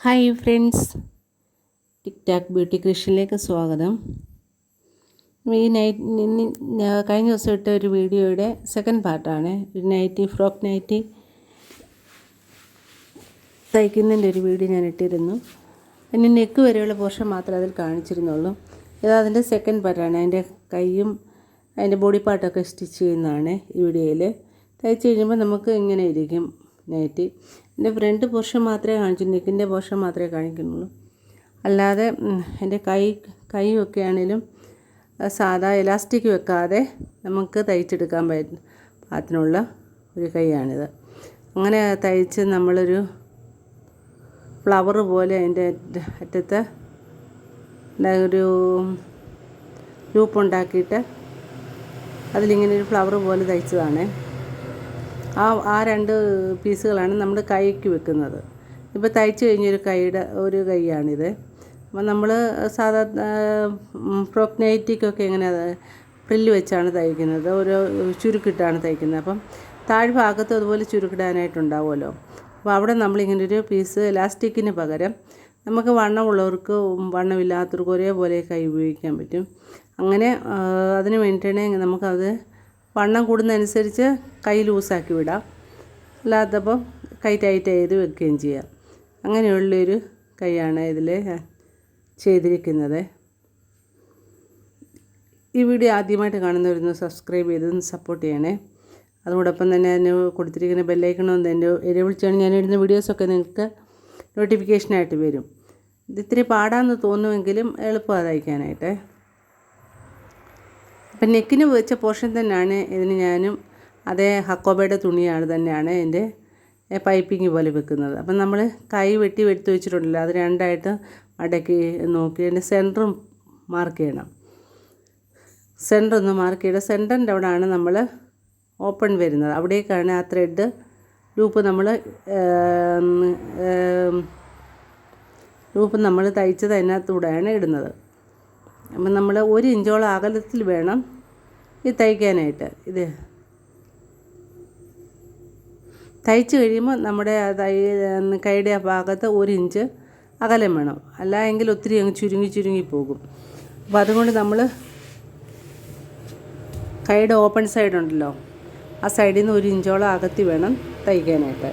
Hi friends, ടിക് Tak beauty ക്രിയേഷനിലേക്ക് സ്വാഗതം. കഴിഞ്ഞ ദിവസം ഇട്ട ഒരു വീഡിയോയുടെ സെക്കൻഡ് പാർട്ടാണ്. ഒരു ഫ്രോക്ക് നൈറ്റി തയ്ക്കുന്നതിൻ്റെ ഒരു വീഡിയോ ഞാൻ ഇട്ടിരുന്നു. അതിന് നെക്ക് വരെയുള്ള പോർഷൻ മാത്രമേ അതിൽ കാണിച്ചിരുന്നുള്ളൂ. ഇത് അതിൻ്റെ സെക്കൻഡ് പാർട്ടാണ്. അതിൻ്റെ കൈയും അതിൻ്റെ ബോഡി പാർട്ടൊക്കെ സ്റ്റിച്ച് ചെയ്യുന്നതാണ് ഈ വീഡിയോയിൽ. തയ്ച്ച് കഴിയുമ്പോൾ നമുക്ക് ഇങ്ങനെ ഇരിക്കും നൈറ്റി. എൻ്റെ ഫ്രണ്ട് പോർഷൻ മാത്രമേ കാണിച്ചു, നെക്കിൻ്റെ പോർഷൻ മാത്രമേ കാണിക്കുന്നുള്ളൂ. അല്ലാതെ എൻ്റെ കൈയൊക്കെ ആണെങ്കിലും സാധാ എലാസ്റ്റിക് വെക്കാതെ നമുക്ക് തയ്ച്ചെടുക്കാൻ പാകത്തിനുള്ള ഒരു കൈയാണിത്. അങ്ങനെ തയ്ച്ച് നമ്മളൊരു ഫ്ലവർ പോലെ അതിൻ്റെ അറ്റത്ത് ഒരു ലൂപ്പ് ഉണ്ടാക്കിയിട്ട് അതിലിങ്ങനെ ഒരു ഫ്ലവർ പോലെ തയ്ച്ചതാണ്. ആ രണ്ട് പീസുകളാണ് നമ്മൾ കൈക്ക് വെക്കുന്നത്. ഇപ്പോൾ തയ്ച്ച് കഴിഞ്ഞൊരു കൈയാണിത്. അപ്പോൾ നമ്മൾ സാധാ ഫ്രോക്ക് നൈറ്റിക്കൊക്കെ എങ്ങനെ പ്രില്ല് വെച്ചാണ് തയ്ക്കുന്നത്, ഒരു ചുരുക്കിട്ടാണ് തയ്ക്കുന്നത്. അപ്പം താഴ്ഭാഗത്ത് അതുപോലെ ചുരുക്കിടാനായിട്ടുണ്ടാവുമല്ലോ. അപ്പോൾ അവിടെ നമ്മളിങ്ങനെ ഒരു പീസ് എലാസ്റ്റിക്കിന് പകരം നമുക്ക് വണ്ണമുള്ളവർക്ക് വണ്ണമില്ലാത്തവർക്ക് ഒരേപോലെ കൈ ഉപയോഗിക്കാൻ പറ്റും. അങ്ങനെ അതിന് വേണ്ടിയിട്ടാണെങ്കിൽ നമുക്കത് വണ്ണം കൂടുന്നതനുസരിച്ച് കൈ ലൂസാക്കി വിടാം, അല്ലാത്തപ്പം കൈ ടൈറ്റ് ചെയ്ത് വെക്കുകയും ചെയ്യാം. അങ്ങനെയുള്ളൊരു കൈയാണ് ഇതിൽ ചെയ്തിരിക്കുന്നത്. ഈ വീഡിയോ ആദ്യമായിട്ട് കാണുന്നവരൊന്ന് സബ്സ്ക്രൈബ് ചെയ്തൊന്ന് സപ്പോർട്ട് ചെയ്യണേ. അതോടൊപ്പം തന്നെ അതിന് കൊടുത്തിരിക്കുന്ന ബെല്ലൈക്കണമെന്ന് എൻ്റെ വിളിച്ചാണ് ഞാനിടുന്ന വീഡിയോസൊക്കെ നിങ്ങൾക്ക് നോട്ടിഫിക്കേഷനായിട്ട് വരും. ഇത് ഇത്തിരി പാടാമെന്ന് തോന്നുമെങ്കിലും എളുപ്പമാണ് തയ്ക്കാനായിട്ട്. അപ്പം നെക്കിന് വെച്ച പോർഷൻ തന്നെയാണ് ഇതിന് ഞാനും അതേ ഹക്കോബയുടെ തുണിയാണ് തന്നെയാണ് എൻ്റെ പൈപ്പിങ് പോലെ വെക്കുന്നത്. അപ്പം നമ്മൾ കൈ എടുത്ത് വെച്ചിട്ടുണ്ടല്ലോ, അത് രണ്ടായിട്ട് മടക്കി നോക്കി അതിൻ്റെ സെൻറ്ററും മാർക്ക് ചെയ്യണം. സെൻറ്റർ ഒന്ന് മാർക്ക് ചെയ്യണം. സെൻറ്ററിൻ്റെ അവിടെയാണ് നമ്മൾ ഓപ്പൺ വരുന്നത്. അവിടേക്കാണ് ആ ത്രെഡ് ലൂപ്പ് നമ്മൾ തയ്ച്ചത് അതിനകത്തൂടെയാണ് ഇടുന്നത്. അപ്പം നമ്മൾ 1 ഇഞ്ചോളം അകലത്തിൽ വേണം ഇത് തയ്ക്കാനായിട്ട്. ഇത് തയ്ച്ച് കഴിയുമ്പോൾ നമ്മുടെ കൈയുടെ ഭാഗത്ത് 1 ഇഞ്ച് അകലം വേണം, അല്ല എങ്കിൽ ഒത്തിരി അങ്ങ് ചുരുങ്ങി പോകും. അപ്പോൾ അതുകൊണ്ട് നമ്മൾ കൈയുടെ ഓപ്പൺ സൈഡ് ഉണ്ടല്ലോ, ആ സൈഡിൽ നിന്ന് 1 ഇഞ്ചോളം അകത്തി വേണം തയ്ക്കാനായിട്ട്.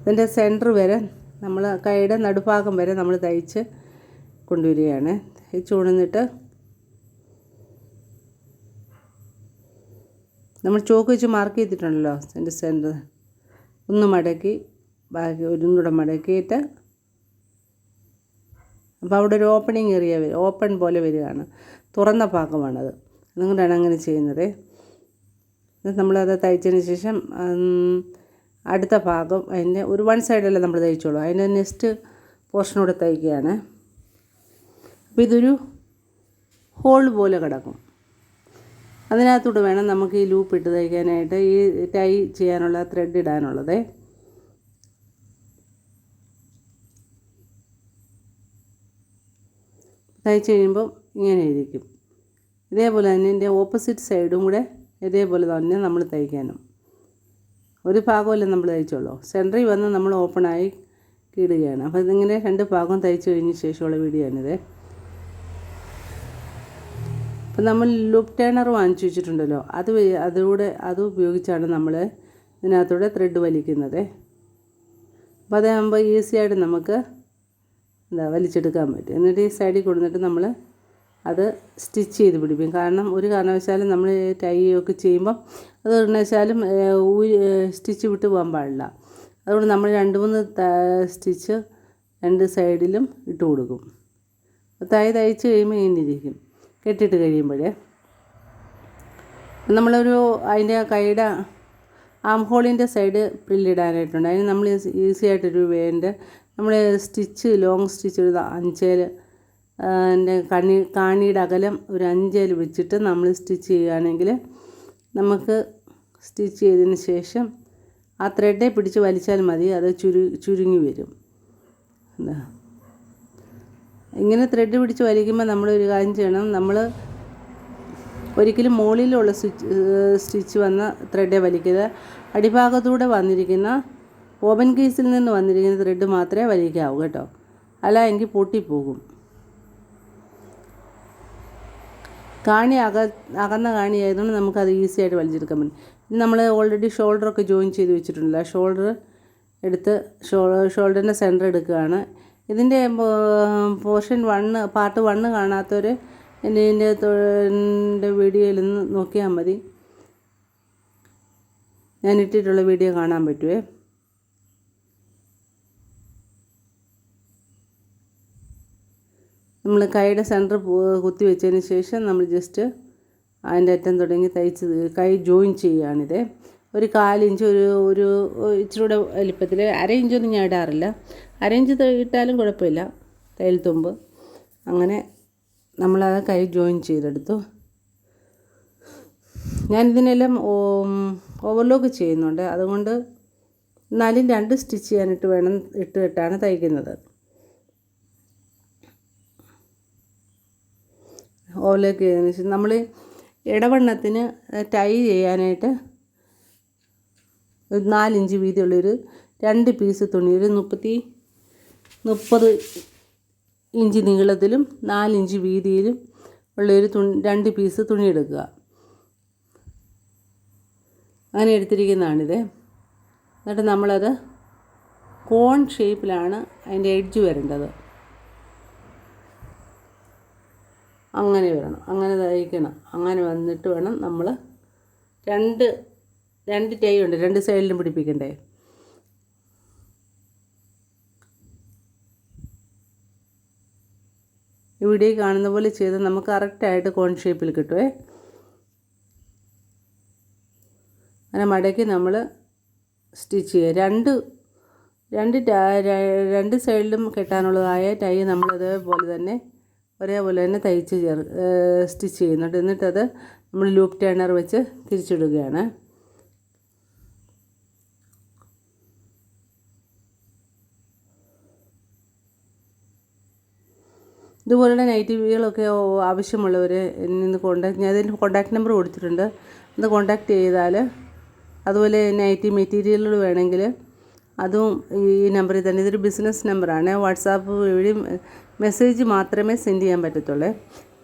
ഇതിൻ്റെ സെൻറ്റർ വരെ നമ്മൾ കൈയുടെ നടുഭാഗം വരെ നമ്മൾ തയ്ച്ച് കൊണ്ടുവരികയാണ്. തയ്ച്ച് കൊണ്ടുവന്നിട്ട് നമ്മൾ ചോക്ക് വെച്ച് മാർക്ക് ചെയ്തിട്ടുണ്ടല്ലോ അതിൻ്റെ സെൻറ്റർ ഒന്ന് മടക്കി ബാക്കി ഒന്നുകൂടെ മടക്കിയിട്ട്, അപ്പോൾ അവിടെ ഒരു ഓപ്പണിങ് ഏരിയ വരും, ഓപ്പൺ പോലെ വരികയാണ്, തുറന്ന ഭാഗമാണത്. അതുകൊണ്ടാണ് അങ്ങനെ ചെയ്യുന്നത്. നമ്മളത് തയ്ച്ചതിന് ശേഷം അടുത്ത ഭാഗം അതിൻ്റെ ഒരു 1 സൈഡല്ലേ നമ്മൾ തയ്ച്ചോളൂ, അതിൻ്റെ നെക്സ്റ്റ് പോർഷനൂടെ തയ്ക്കുകയാണ്. അപ്പോൾ ഇതൊരു ഹോൾ പോലെ കിടക്കും. അതിനകത്തൂടെ വേണം നമുക്ക് ഈ ലൂപ്പ് ഇട്ട് തയ്ക്കാനായിട്ട്, ഈ ടൈ ചെയ്യാനുള്ള ത്രെഡ് ഇടാനുള്ളത്. തയ്ച്ച് കഴിയുമ്പം ഇങ്ങനെ ഇരിക്കും. ഇതേപോലെ തന്നെ ഇതിൻ്റെ ഓപ്പോസിറ്റ് സൈഡും കൂടെ ഇതേപോലെ തന്നെ നമ്മൾ തയ്ക്കാനും. ഒരു ഭാഗമല്ലേ നമ്മൾ തയ്ച്ചോളൂ, സെൻറ്ററിൽ വന്ന് നമ്മൾ ഓപ്പണായി ഇടുകയാണ്. അപ്പോൾ ഇതിങ്ങനെ 2 ഭാഗം തയ്ച്ച് കഴിഞ്ഞ ശേഷമുള്ള വീഡിയോ ആണിത്. അപ്പോൾ നമ്മൾ ലൂപ്പ് ടേണർ വാങ്ങിച്ചു വെച്ചിട്ടുണ്ടല്ലോ, അത് ഉപയോഗിച്ചാണ് നമ്മൾ ഇതിനകത്തൂടെ ത്രെഡ് വലിക്കുന്നത്. അപ്പോൾ അതാകുമ്പോൾ ഈസിയായിട്ട് നമുക്ക് വലിച്ചെടുക്കാൻ പറ്റും. എന്നിട്ട് ഈ സൈഡിൽ കൊടുത്തിട്ട് നമ്മൾ അത് സ്റ്റിച്ച് ചെയ്ത് പിടിപ്പിക്കും. കാരണം ഒരു കാരണവശാലും നമ്മൾ ടൈ ഒക്കെ ചെയ്യുമ്പം അത് കാരണവശാലും സ്റ്റിച്ച് വിട്ട് പോകാൻ പാടില്ല. അതുകൊണ്ട് നമ്മൾ 2-3 സ്റ്റിച്ച് 2 സൈഡിലും ഇട്ട് കൊടുക്കും. തയ്ച്ച് കഴിയുമ്പോൾ ഇങ്ങനെ ഇരിക്കും. കെട്ടിട്ട് കഴിയുമ്പോൾ നമ്മളൊരു അതിൻ്റെ കൈയുടെ ആം ഹോളിൻ്റെ സൈഡ് പ്രില്ലിടാനായിട്ടുണ്ട്. അതിന് നമ്മൾ ഈസി ആയിട്ടൊരു വേൻ്റെ നമ്മൾ ലോങ് സ്റ്റിച്ച് ഒരു 5 എൻ്റെ കാണിയുടെ അകലം ഒരു 5 വെച്ചിട്ട് നമ്മൾ സ്റ്റിച്ച് ചെയ്യുകയാണെങ്കിൽ നമുക്ക് സ്റ്റിച്ച് ചെയ്തതിന് ശേഷം ആ ത്രെഡെ പിടിച്ച് വലിച്ചാൽ മതി, അത് ചുരുങ്ങി വരും. ഇങ്ങനെ ത്രെഡ് പിടിച്ച് വലിക്കുമ്പോൾ നമ്മളൊരു കാര്യം ചെയ്യണം, നമ്മൾ ഒരിക്കലും മുകളിലുള്ള സ്റ്റിച്ച് വന്ന ത്രെഡേ വലിക്കരുത്. അടിഭാഗത്തൂടെ വന്നിരിക്കുന്ന ഓപ്പൺ കേസിൽ നിന്ന് വന്നിരിക്കുന്ന ത്രെഡ് മാത്രമേ വലിക്കാവൂ കേട്ടോ, അല്ല എങ്കിൽ പൊട്ടിപ്പോകും. കാണി അകന്ന കാണി ആയതുകൊണ്ട് നമുക്കത് ഈസി ആയിട്ട് വലിച്ചെടുക്കാൻ പറ്റും. ഇനി നമ്മൾ ഓൾറെഡി ഷോൾഡറൊക്കെ ജോയിൻ ചെയ്ത് വെച്ചിട്ടുണ്ടല്ലോ, ഷോൾഡർ എടുത്ത് ഷോൾഡറിൻ്റെ സെൻറ്റർ എടുക്കുകയാണ്. ഇതിൻ്റെ പോർഷൻ പാർട്ട് 1 കാണാത്തവർ എൻ്റെ വീഡിയോയിൽ നിന്ന് നോക്കിയാൽ മതി. ഞാൻ ഇട്ടിട്ടുള്ള വീഡിയോ കാണാൻ പറ്റുമേ. നമ്മൾ കൈയുടെ സെൻറ്റർ കുത്തി വെച്ചതിന് ശേഷം നമ്മൾ ജസ്റ്റ് അതിൻ്റെ അറ്റം തുടങ്ങി കൈ ജോയിൻ ചെയ്യുകയാണിത്. ഒരു 1/4 ഇഞ്ച് ഒരു ഇച്ചിരൂടെ വലിപ്പത്തിൽ, 1/2 ഇഞ്ചൊന്നും ഞാൻ ഇടാറില്ല. 1/2 ഇഞ്ച് ഇട്ടാലും കുഴപ്പമില്ല, തയ്യൽ തുമ്പ്. അങ്ങനെ നമ്മളത് കൈ ജോയിൻ ചെയ്തെടുത്തു. ഞാനിതിനെല്ലാം ഓവർലോക്ക് ചെയ്യുന്നുണ്ട്, അതുകൊണ്ട് 4 2 സ്റ്റിച്ച് ചെയ്യാനിട്ട് ഇട്ടിട്ടാണ് തയ്ക്കുന്നത്. ഓവർലോക്ക് ചെയ്തതിന് ശേഷം നമ്മൾ ഇടവണ്ണത്തിന് ടൈ ചെയ്യാനായിട്ട് 4 ഇഞ്ച് വീതിയുള്ളൊരു 2 പീസ് തുണി, ഒരു 30 ഇഞ്ച് നീളത്തിലും 4 ഇഞ്ച് വീതിയിലും ഉള്ളൊരു 2 പീസ് തുണി എടുക്കുക. അങ്ങനെ എടുത്തിരിക്കുന്നതാണിത്. എന്നിട്ട് നമ്മളത് കോൺ ഷേപ്പിലാണ് അതിൻ്റെ എഡ്ജ് വരേണ്ടത്. അങ്ങനെ വരണം, അങ്ങനെ തയ്ക്കണം. അങ്ങനെ വന്നിട്ട് വേണം നമ്മൾ രണ്ട് ടൈ ഉണ്ട്, 2 സൈഡിലും പിടിപ്പിക്കണ്ടേ. ഇവിടെ കാണുന്ന പോലെ ചെയ്ത് നമുക്ക് കറക്റ്റായിട്ട് കോൺ ഷേപ്പിൽ കിട്ടുമേ. അങ്ങനെ മടക്കി നമ്മൾ സ്റ്റിച്ച് ചെയ്യുക. രണ്ട് സൈഡിലും കെട്ടാനുള്ളതായ ടൈ ഒരേപോലെ തന്നെ സ്റ്റിച്ച് ചെയ്യുന്നുണ്ട്. എന്നിട്ടത് നമ്മൾ ലൂപ്പ് ടേണർ വെച്ച് തിരിച്ചിടുകയാണ്. ഇതുപോലുള്ള നൈറ്റികളൊക്കെ ആവശ്യമുള്ളവർ നിന്ന് ഞാൻ അതിൻ്റെ കോൺടാക്റ്റ് നമ്പർ കൊടുത്തിട്ടുണ്ട്, അത് കോൺടാക്റ്റ് ചെയ്താൽ, അതുപോലെ നൈറ്റി മെറ്റീരിയലുകൾ വേണമെങ്കിൽ അതും ഈ നമ്പറിൽ തന്നെ. ഇതൊരു ബിസിനസ് നമ്പറാണ്. വാട്സാപ്പ് വഴി മെസ്സേജ് മാത്രമേ സെൻഡ് ചെയ്യാൻ പറ്റത്തുള്ളൂ,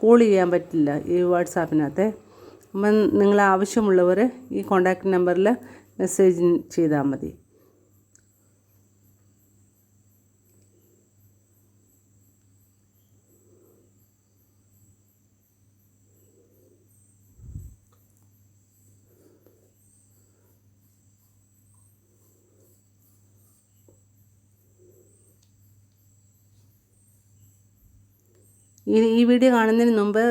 കോൾ ചെയ്യാൻ പറ്റില്ല ഈ വാട്സാപ്പിനകത്ത്. അപ്പം നിങ്ങൾ ആവശ്യമുള്ളവർ ഈ കോൺടാക്റ്റ് നമ്പറിൽ മെസ്സേജ് ചെയ്താൽ മതി. ഈ വീഡിയോ കാണുന്നതിന് മുമ്പ്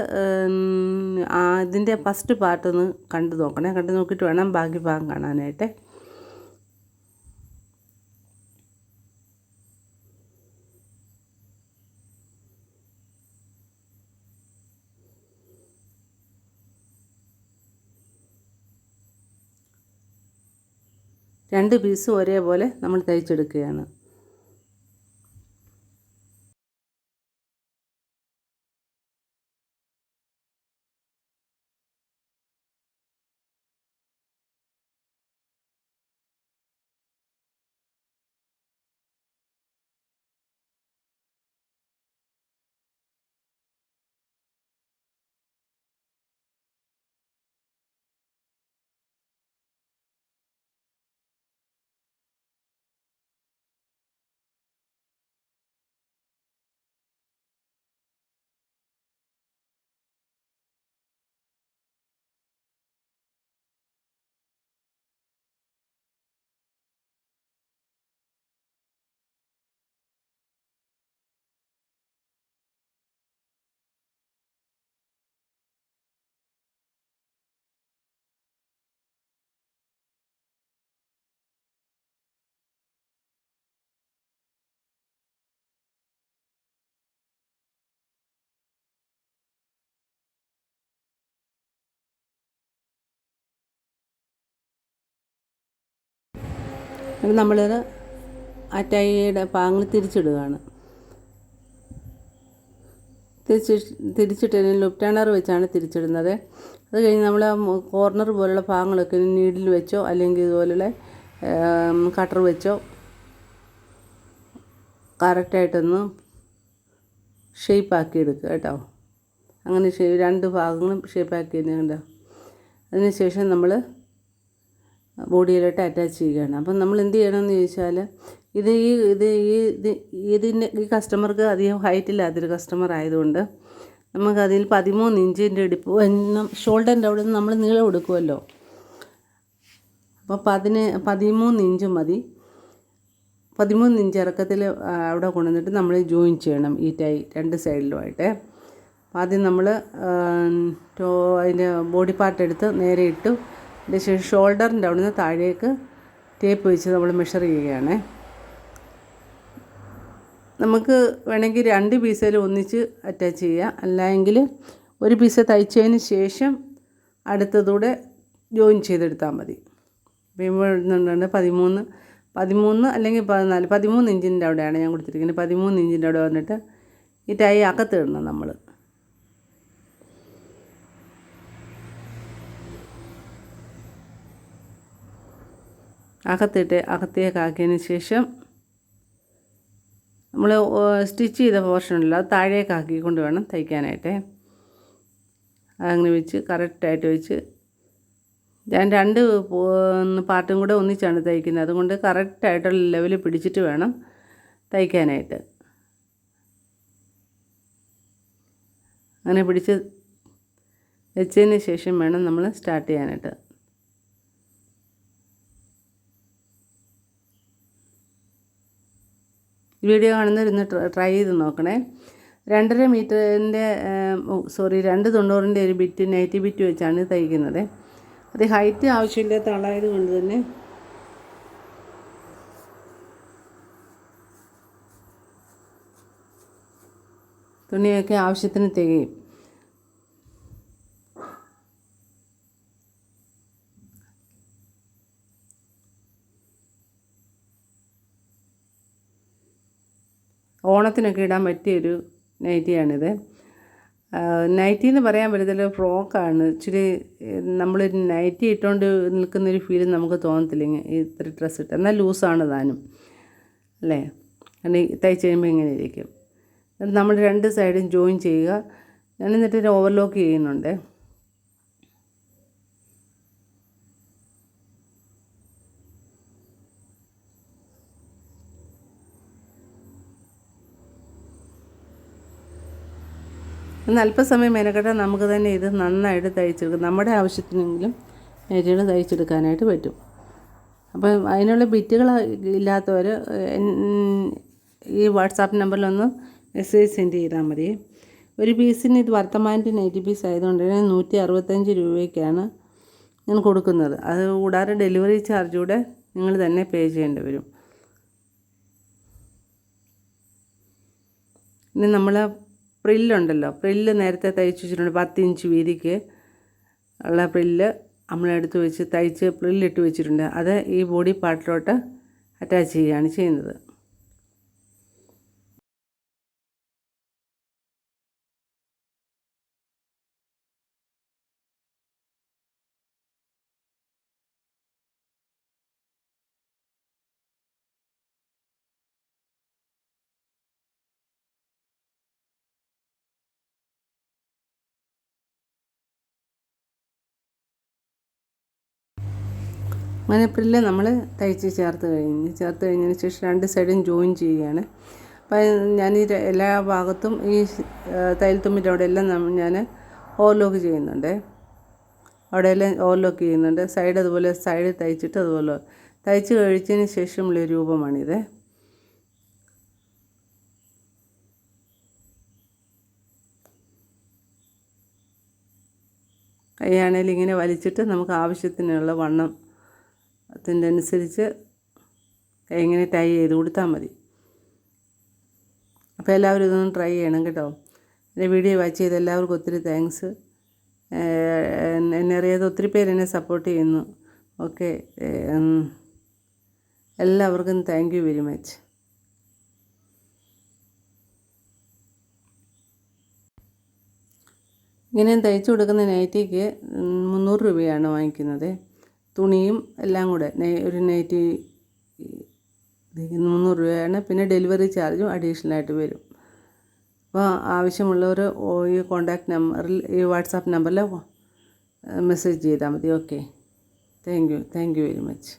ഇതിൻ്റെ ഫസ്റ്റ് പാർട്ടൊന്ന് കണ്ടു നോക്കണേ. കണ്ടു നോക്കിയിട്ട് വേണം ബാക്കി ഭാഗം കാണാനായിട്ട്. രണ്ട് പീസും ഒരേപോലെ നമ്മൾ തയ്ച്ചെടുക്കുകയാണ്. അപ്പം നമ്മളത് ആ ടൈയുടെ പാങ്ങൾ തിരിച്ചിടുകയാണ്. തിരിച്ചിട്ട് ലൂപ്പ് ടേണർ വെച്ചാണ് തിരിച്ചിടുന്നത്. അത് കഴിഞ്ഞ് നമ്മൾ ആ കോർണർ പോലുള്ള ഭാഗങ്ങളൊക്കെ നീഡിൽ വെച്ചോ അല്ലെങ്കിൽ ഇതുപോലുള്ള കട്ടർ വെച്ചോ കറക്റ്റായിട്ടൊന്ന് ഷേപ്പാക്കി എടുക്കുക കേട്ടോ. അങ്ങനെ രണ്ട് ഭാഗങ്ങളും ഷേപ്പാക്കി കണ്ടോ. അതിനുശേഷം നമ്മൾ ബോഡിയിലോട്ട് അറ്റാച്ച് ചെയ്യുകയാണ്. അപ്പം നമ്മൾ എന്ത് ചെയ്യണമെന്ന് ചോദിച്ചാൽ ഈ കസ്റ്റമർക്ക് അധികം ഹൈറ്റില്ലാത്തൊരു കസ്റ്റമർ ആയതുകൊണ്ട് നമുക്കതിൽ 13 ഇഞ്ചിൻ്റെ ഇടിപ്പ് ഷോൾഡറിൻ്റെ അവിടെ നിന്ന് നമ്മൾ നീളം എടുക്കുമല്ലോ. അപ്പോൾ 13 ഇഞ്ച് മതി. 13 ഇഞ്ച് ഇറക്കത്തിൽ അവിടെ കൊണ്ടുവന്നിട്ട് നമ്മൾ ജോയിൻ ചെയ്യണം ഈ രണ്ട് സൈഡിലുമായിട്ട്. ആദ്യം നമ്മൾ അതിൻ്റെ ബോഡി പാർട്ട് എടുത്ത് നേരെ ഇട്ടു. അതിൻ്റെ ശേഷം ഷോൾഡറിൻ്റെ അവിടെ നിന്ന് താഴേക്ക് ടേപ്പ് വെച്ച് നമ്മൾ മെഷർ ചെയ്യുകയാണ്. നമുക്ക് വേണമെങ്കിൽ 2 പീസിൽ ഒന്നിച്ച് അറ്റാച്ച് ചെയ്യാം, അല്ലെങ്കിൽ ഒരു പീസ് തയ്ച്ചതിന് ശേഷം അടുത്തതൂടെ ജോയിൻ ചെയ്തെടുത്താൽ മതി. ഇപ്പോൾ 13 അല്ലെങ്കിൽ 13 ഇഞ്ചിൻ്റെ അവിടെയാണ് ഞാൻ കൊടുത്തിരിക്കുന്നത്. 13 ഇഞ്ചിൻ്റെ അവിടെ വന്നിട്ട് ഈ ടൈ അകത്തിടണം. നമ്മൾ അകത്തേക്കാക്കിയതിന് ശേഷം നമ്മൾ സ്റ്റിച്ച് ചെയ്ത പോർഷനുണ്ടല്ലോ അത് താഴേക്കാക്കിക്കൊണ്ട് വേണം തയ്ക്കാനായിട്ട്. അങ്ങനെ വെച്ച് കറക്റ്റായിട്ട് വെച്ച് ഞാൻ 2 പാർട്ടും കൂടെ ഒന്നിച്ചാണ് തയ്ക്കുന്നത്. അതുകൊണ്ട് കറക്റ്റായിട്ടുള്ള ലെവൽ പിടിച്ചിട്ട് വേണം തയ്ക്കാനായിട്ട്. അങ്ങനെ പിടിച്ച് വെച്ചതിന് ശേഷം വേണം നമ്മൾ സ്റ്റാർട്ട് ചെയ്യാനായിട്ട്. വീഡിയോ കാണുന്നവരൊന്ന് ട്രൈ ചെയ്ത് നോക്കണേ. 2.5 മീറ്ററിൻ്റെ 2.90 ഒരു ബിറ്റ് നൈറ്റി ബിറ്റ് വെച്ചാണ് തയ്ക്കുന്നത്. അത് ഹൈറ്റ് ആവശ്യമില്ലാത്ത ആളായത് കൊണ്ട് തന്നെ തുണിയൊക്കെ ആവശ്യത്തിന് തികയും. ഓണത്തിനൊക്കെ ഇടാൻ പറ്റിയൊരു നൈറ്റിയാണിത്. നൈറ്റി എന്ന് പറയാൻ പറ്റത്തില്ല, ഫ്രോക്കാണ്. ഇച്ചിരി നമ്മളൊരു നൈറ്റി ഇട്ടുകൊണ്ട് നിൽക്കുന്നൊരു ഫീൽ നമുക്ക് തോന്നത്തില്ല ഇത്ര ഡ്രസ്സ് ഇട്ട്. എന്നാൽ ലൂസാണ് താനും അല്ലേ. അല്ലെങ്കിൽ തയ്ച്ച് കഴിയുമ്പോൾ ഇങ്ങനെ ഇരിക്കും. നമ്മൾ 2 സൈഡും ജോയിൻ ചെയ്യുക. ഞാൻ എന്നിട്ട് ഓവർലോക്ക് ചെയ്യുന്നുണ്ട്. അല്പസമയം മെനക്കെട്ടാൽ നമുക്ക് തന്നെ ഇത് നന്നായിട്ട് തയ്ച്ചെടുക്കും. നമ്മുടെ ആവശ്യത്തിനെങ്കിലും നൈറ്റികൾ തയ്ച്ചെടുക്കാനായിട്ട് പറ്റും. അപ്പം അതിനുള്ള ബിറ്റുകൾ ഇല്ലാത്തവർ ഈ വാട്സാപ്പ് നമ്പറിലൊന്ന് മെസ്സേജ് സെൻഡ് ചെയ്താൽ മതി. ഒരു പീസിന് ഇത് വർത്തമാനൻ്റെ നൈറ്റി പീസ് ആയതുകൊണ്ട് 165 രൂപയ്ക്കാണ് ഞാൻ കൊടുക്കുന്നത്. അത് കൂടാതെ ഡെലിവറി ചാർജ് കൂടെ നിങ്ങൾ തന്നെ പേ ചെയ്യേണ്ടി വരും. ഇനി നമ്മൾ പ്രില്ലുണ്ടല്ലോ, പ്രില്ല് നേരത്തെ തയ്ച്ച് വെച്ചിട്ടുണ്ട്. 10 ഇഞ്ച് വീതിക്ക് ഉള്ള പ്രില്ല് നമ്മളെടുത്ത് വെച്ച് തയ്ച്ച് പ്രില്ലിട്ട് വെച്ചിട്ടുണ്ട്. അത് ഈ ബോഡി പാർട്ടിലോട്ട് അറ്റാച്ച് ചെയ്യുകയാണ് ചെയ്യുന്നത്. അങ്ങനെ പ്രില്ല് നമ്മൾ തയ്ച്ച് ചേർത്ത് കഴിഞ്ഞതിന് ശേഷം 2 സൈഡും ജോയിൻ ചെയ്യുകയാണ്. അപ്പോൾ ഞാൻ എല്ലാ ഭാഗത്തും ഈ തയ്യൽ തുമ്പിൻ്റെ അവിടെയെല്ലാം ഞാൻ ഓവർലോക്ക് ചെയ്യുന്നുണ്ട്. അവിടെയെല്ലാം ഓവർലോക്ക് ചെയ്യുന്നുണ്ട്. സൈഡ് അതുപോലെ സൈഡ് തയ്ച്ചിട്ട് അതുപോലെ തയ്ച്ച് കഴിച്ചതിന് ശേഷമുള്ള രൂപമാണിത്. കൈയാണേൽ ഇങ്ങനെ വലിച്ചിട്ട് നമുക്ക് ആവശ്യത്തിനുള്ള വണ്ണം അതിൻ്റെ അനുസരിച്ച് ഇങ്ങനെ ടൈ ചെയ്ത് കൊടുത്താൽ മതി. അപ്പോൾ എല്ലാവരും ഇതൊന്ന് ട്രൈ ചെയ്യണം കേട്ടോ. എൻ്റെ വീഡിയോ വാച്ച് ചെയ്ത് എല്ലാവർക്കും ഒത്തിരി താങ്ക്സ്. എന്നെ അറിയാതെ ഒത്തിരി പേര് എന്നെ സപ്പോർട്ട് ചെയ്യുന്നു. ഓക്കെ, എല്ലാവർക്കും താങ്ക് യു വെരി മച്ച്. ഇങ്ങനെ തയ്ച്ചു കൊടുക്കുന്ന നൈറ്റിക്ക് 300 രൂപയാണ് വാങ്ങിക്കുന്നത്. തുണിയും എല്ലാം കൂടെ ഒരു നൈറ്റി 300 രൂപയാണ്. പിന്നെ ഡെലിവറി ചാർജും അഡീഷണലായിട്ട് വരും. അപ്പോൾ ആവശ്യമുള്ളവർ ഈ കോൺടാക്റ്റ് നമ്പറിൽ ഈ വാട്സാപ്പ് നമ്പറിൽ മെസ്സേജ് ചെയ്താൽ മതി. Okay, thank you very much.